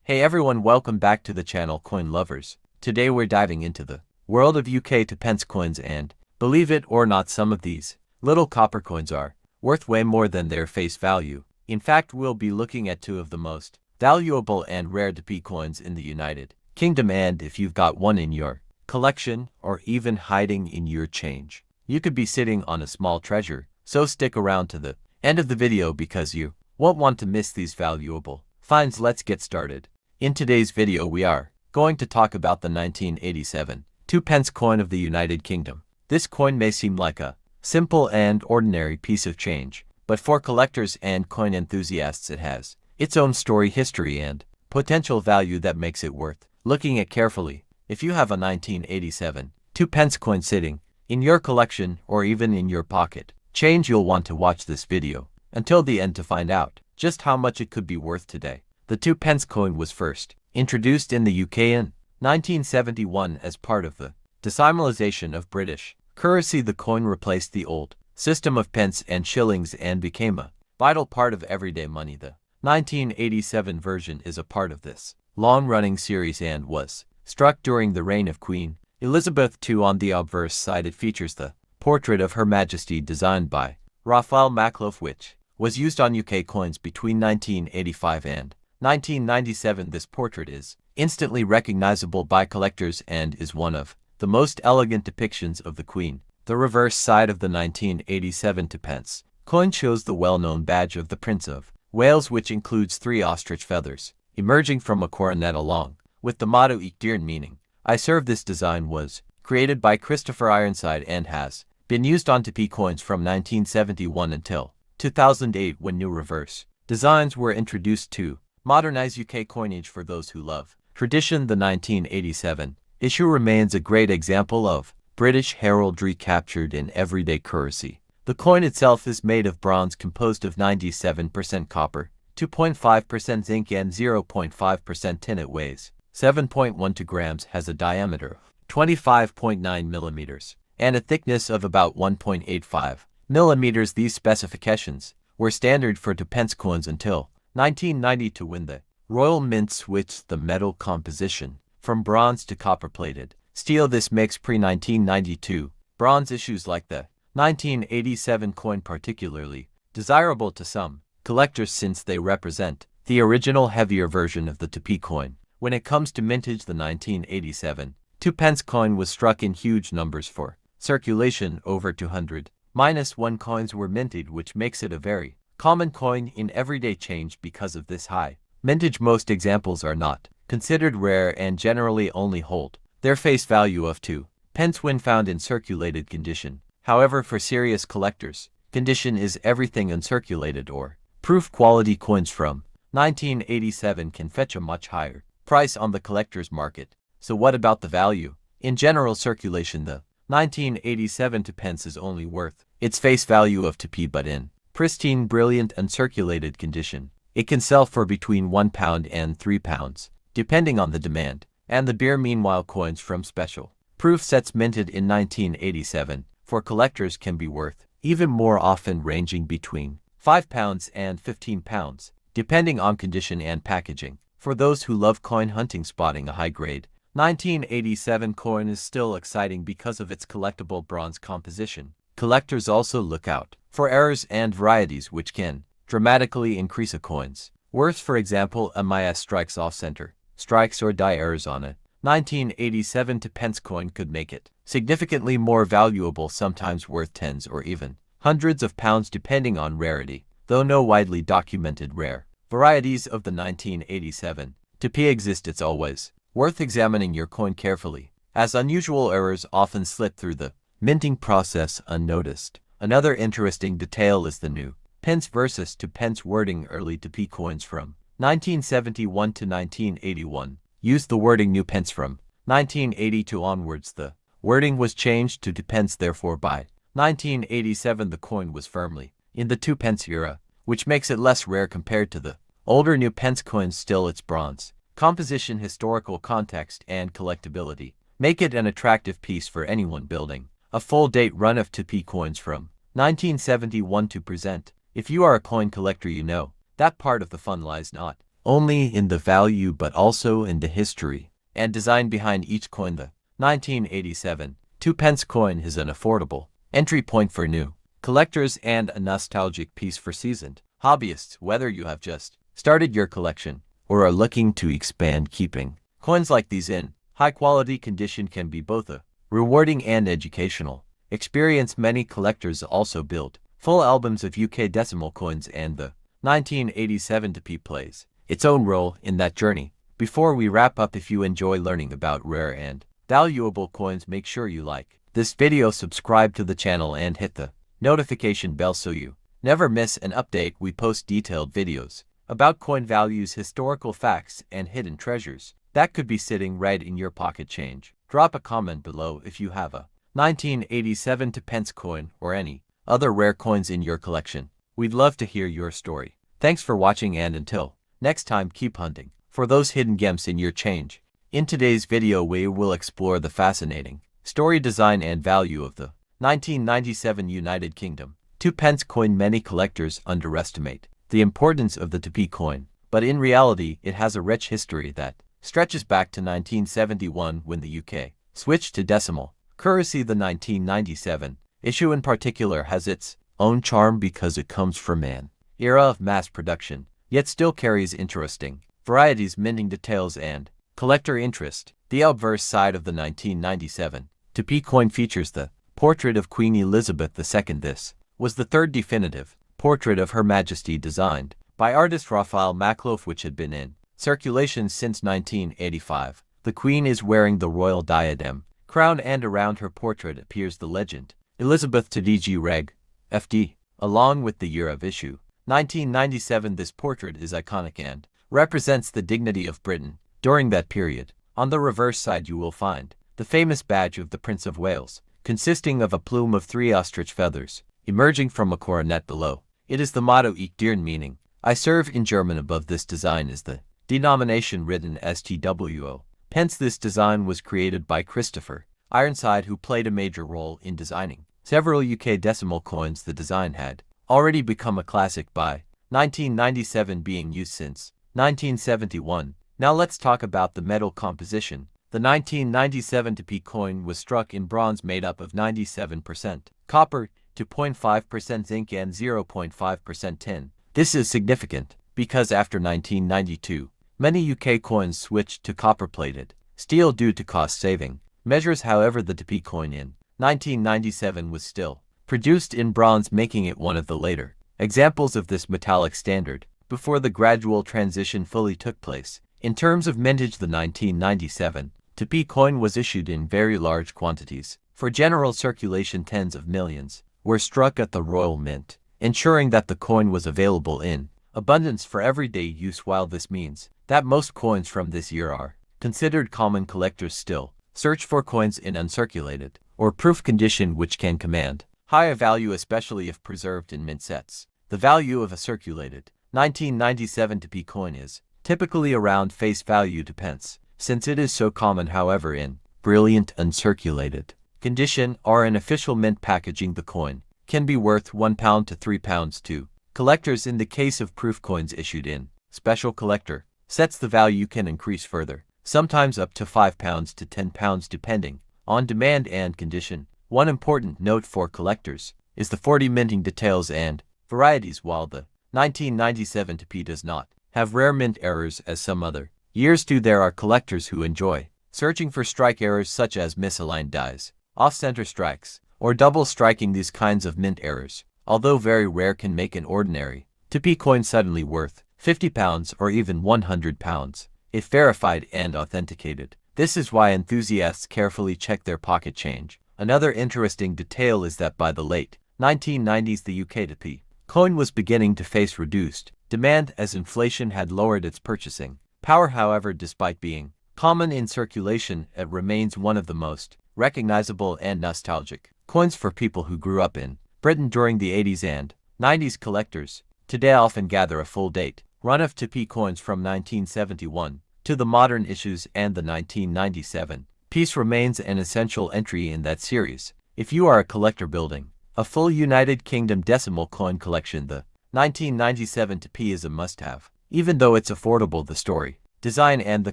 Hey everyone, welcome back to the channel Coin Lovers. Today we're diving into the world of UK to pence coins and, believe it or not, some of these little copper coins are worth way more than their face value. In fact, we'll be looking at two of the most valuable and rare to p coins in the United Kingdom, and if you've got one in your collection or even hiding in your change, you could be sitting on a small treasure. So stick around to the end of the video because you won't want to miss these valuable finds. Let's get started. In today's video we are going to talk about the 1987 2p coin of the United Kingdom. This coin may seem like a simple and ordinary piece of change, but for collectors and coin enthusiasts it has its own story, history, and potential value that makes it worth looking at carefully. If you have a 1987 2p coin sitting in your collection or even in your pocket change, you'll want to watch this video until the end to find out just how much it could be worth today. The 2p coin was first introduced in the UK in 1971 as part of the decimalisation of British currency. The coin replaced the old system of pence and shillings and became a vital part of everyday money. The 1987 version is a part of this long-running series and was struck during the reign of Queen Elizabeth II. On the obverse side it features the portrait of Her Majesty designed by Raphael Makhlouf, which was used on UK coins between 1985 and 1997. This portrait is instantly recognizable by collectors and is one of the most elegant depictions of the Queen. The reverse side of the 1987 2p coin shows the well-known badge of the Prince of Wales, which includes 3 ostrich feathers emerging from a coronet along with the motto Ich Dieren, meaning I serve. This design was created by Christopher Ironside and has been used on 2p coins from 1971 until 2008, when new reverse designs were introduced to modernize UK coinage for those who love tradition. The 1987 issue remains a great example of British heraldry captured in everyday currency. The coin itself is made of bronze composed of 97% copper, 2.5% zinc and 0.5% tin. It weighs 7.12 grams, has a diameter of 25.9 millimeters, and a thickness of about 1.85 millimeters. These specifications were standard for 2p coins until 1990, to when the Royal Mint switched the metal composition from bronze to copper-plated steel. This makes pre-1992 bronze issues like the 1987 coin particularly desirable to some collectors, since they represent the original heavier version of the 2p coin. When it comes to mintage, the 1987 2p coin was struck in huge numbers for circulation. Over 200-1 coins were minted, which makes it a very common coin in everyday change. Because of this high mintage, most examples are not considered rare and generally only hold their face value of 2p when found in circulated condition. However, for serious collectors, condition is everything. Uncirculated or proof quality coins from 1987 can fetch a much higher price on the collector's market. So what about the value? In general circulation, the 1987 2p is only worth its face value of 2p, but in pristine, brilliant, uncirculated condition, it can sell for between £1 and £3, depending on the demand and the beer. Meanwhile, coins from special proof sets minted in 1987 for collectors can be worth even more, often ranging between £5 and £15, depending on condition and packaging. For those who love coin hunting, spotting a high-grade 1987 coin is still exciting because of its collectible bronze composition. Collectors also look out for errors and varieties which can dramatically increase a coin's worth. For example, a MIS strikes off-center strikes or die errors on a 1987 2p coin could make it significantly more valuable, sometimes worth tens or even hundreds of pounds depending on rarity. Though no widely documented rare varieties of the 1987 2p exist, it's always worth examining your coin carefully, as unusual errors often slip through the minting process unnoticed. Another interesting detail is the new pence versus 2p wording. Early 2p coins from 1971 to 1981 used the wording new pence. From 1982 onwards the wording was changed to 2p. Therefore by 1987 the coin was firmly in the 2p era, which makes it less rare compared to the older new pence coins. Still, its bronze composition, historical context, and collectability make it an attractive piece for anyone building a full-date run of 2p coins from 1971 to present. If you are a coin collector, you know that part of the fun lies not only in the value but also in the history and design behind each coin. The 1987 2-pence coin is an affordable entry point for new collectors and a nostalgic piece for seasoned hobbyists. Whether you have just started your collection or are looking to expand, keeping coins like these in high-quality condition can be both a rewarding and educational experience. Many collectors also build full albums of UK decimal coins, and the 1987 2p plays its own role in that journey. Before we wrap up, if you enjoy learning about rare and valuable coins, make sure you like this video, subscribe to the channel, and hit the notification bell so you never miss an update. We post detailed videos about coin values, historical facts, and hidden treasures that could be sitting right in your pocket change. Drop a comment below if you have a 1987 2-pence coin or any other rare coins in your collection. We'd love to hear your story. Thanks for watching, and until next time, keep hunting for those hidden gems in your change. In today's video, we will explore the fascinating story, design, and value of the 1997 United Kingdom 2-pence coin. Many collectors underestimate the importance of the 2p coin, but in reality, it has a rich history that stretches back to 1971 when the UK switched to decimal currency. The 1997 issue in particular has its own charm because it comes from an era of mass production, yet still carries interesting varieties, minting details, and collector interest. The obverse side of the 1997 2p coin features the portrait of Queen Elizabeth II. This was the third definitive portrait of Her Majesty designed by artist Raphael Makloff, which had been in circulation since 1985. The Queen is wearing the royal diadem crown, and around her portrait appears the legend Elizabeth to DG Reg. FD, along with the year of issue 1997. This portrait is iconic and represents the dignity of Britain during that period. On the reverse side, you will find the famous badge of the Prince of Wales, consisting of a plume of 3 ostrich feathers emerging from a coronet below. It is the motto Ich diene, meaning I serve in German. Above this design is the denomination written STWO pence. This design was created by Christopher Ironside, who played a major role in designing several UK decimal coins. The design had already become a classic by 1997, being used since 1971. Now let's talk about the metal composition. The 1997 2p coin was struck in bronze made up of 97% copper, 2.5% zinc, and 0.5% tin. This is significant because after 1992, many UK coins switched to copper-plated steel due to cost-saving measures. However, the 2p coin in 1997 was still produced in bronze, making it one of the later examples of this metallic standard before the gradual transition fully took place. In terms of mintage, the 1997 2p coin was issued in very large quantities. For general circulation, tens of millions were struck at the Royal Mint, ensuring that the coin was available in abundance for everyday use. While this means that most coins from this year are considered common, collectors still search for coins in uncirculated or proof condition, which can command higher value, especially if preserved in mint sets. The value of a circulated 1997 2p coin is typically around face value 2 pence, since it is so common. However, in brilliant uncirculated condition or in official mint packaging, the coin can be worth £1 to £3 to collectors. In the case of proof coins issued in special collector sets, the value can increase further, sometimes up to £5 to £10, depending on demand and condition. One important note for collectors is the 40 minting details and varieties. While the 1997 2p does not have rare mint errors as some other years do, there are collectors who enjoy searching for strike errors such as misaligned dies, off-center strikes, or double striking. These kinds of mint errors, although very rare, can make an ordinary 2p coin suddenly worth £50 or even £100 if verified and authenticated. This is why enthusiasts carefully check their pocket change. Another interesting detail is that by the late 1990s, the UK 2p coin was beginning to face reduced demand as inflation had lowered its purchasing power. However, despite being common in circulation, it remains one of the most recognizable and nostalgic coins for people who grew up in Britain during the 80s and 90s. Collectors today often gather a full date run of 2p coins from 1971 to the modern issues, and the 1997 piece remains an essential entry in that series. If you are a collector building a full United Kingdom decimal coin collection, the 1997 2p is a must-have. Even though it's affordable, the story, design and the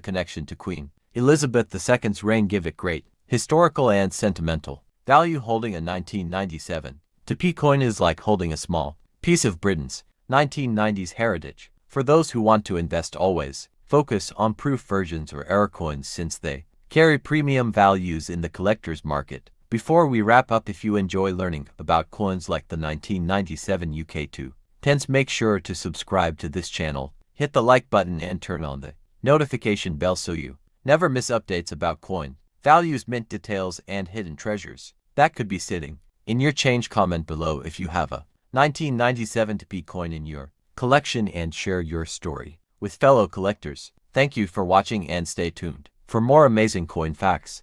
connection to Queen Elizabeth II's reign give it great historical and sentimental value. Holding a 1997 2p coin is like holding a small piece of Britain's 1990s heritage. For those who want to invest, always focus on proof versions or error coins since they carry premium values in the collector's market. Before we wrap up, if you enjoy learning about coins like the 1997 UK 2s, make sure to subscribe to this channel, hit the like button and turn on the notification bell so you never miss updates about coin values, mint details, and hidden treasures that could be sitting in your change. Comment below if you have a 1997 2p coin in your collection and share your story with fellow collectors. Thank you for watching and stay tuned for more amazing coin facts.